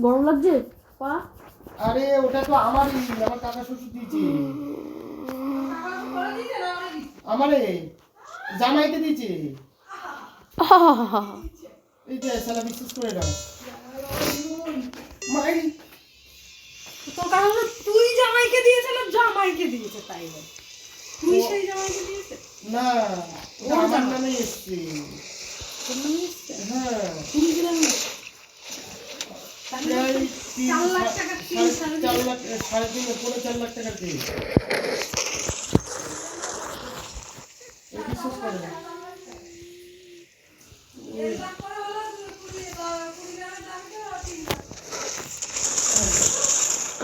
গরম লাগছে পা? আরে ওটা তো আমারই, আমার কাকা শ্বশুর দিয়েছে। আমারে জামাইকে দিয়েছে। এই যে সালা বিশ্বাস করে না মাই, তোর কাকা তুই জামাইকে দিয়েছে না জামাইকে দিয়েছে? তাই বল, তুই সেই জামাইকে দিয়েছে? না ওটা আমার নামে এসছে। হ্যাঁ 4 লাখ টাকা, 4 লাখ, 3.5 পৌনে 4 লাখ টাকার কেস। বিশ্বাস করে না।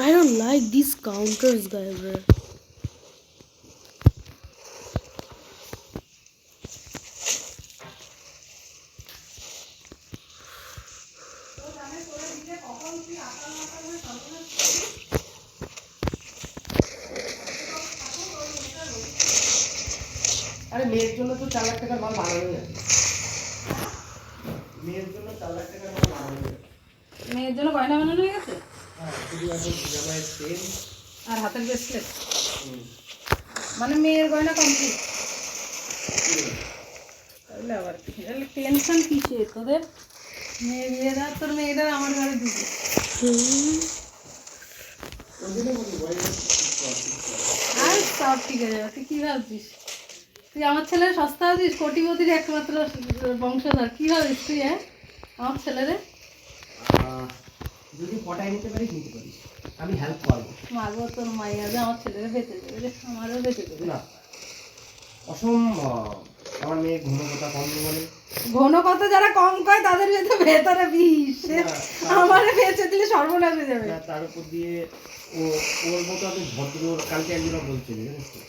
I don't like these counters, guys. আরে মেয়ের জন্য তো 4 লাখ টাকার মাল বানানো যায়। মেয়ের জন্য 4 লাখ টাকার মাল বানানো যায়। মেয়ের জন্য গয়না বানানো হয়ে গেছে? হ্যাঁ, শুধু এখন জামাইয়ের চেন আর হাতের ব্রেসলেট, মানে মেয়ের গয়না কমপ্লিট। তাহলে আবার কি টেনশন কিসে তোদের? মেয়েরা তোর মেয়েরা আমার ঘরে দিবি। আর সব ঠিক আছে। তুই কি ভাবছিস? তুই আমার ছেলের সস্তা আছিস? কোটিপতির একমাত্র বংশধর। কি ভাবিস তুই? হ্যাঁ, আমার ছেলেরে যদি পটায় নিতে পারিস নিতে পারিস, আমি হেল্প করবো। মাগো তোর মাইয়া যে আমার ছেলেরে বেঁচে দেবে রে, আমারও বেঁচে দেবে না, অসম্ভব। আমার মেয়ে ঘন কথা কম বলে। ঘন কথা যারা কম কয় তাদের ভেতরে বিষ। আমারে বেঁচে দিলে সর্বনাশ হয়ে যাবে। তার উপর দিয়ে ওর মতো আমি ভদ্র। কালকে একজন বলছিল জানিস তো,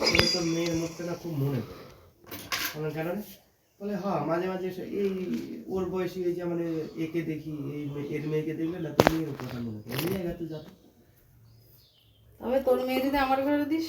বলে তোর মেয়ের মুখটা না খুব মনে পড়ে। আমার কারণে বলে হ্যাঁ, মাঝে মাঝে এই ওর বয়সী এই যে মানে একে দেখি, এই এর মেয়েকে দেখলে না তোর মেয়ের কথা মনে পড়ে। নিয়ে গেছে যাতে। তবে তোর মেয়ে যদি আমার ঘরে দিস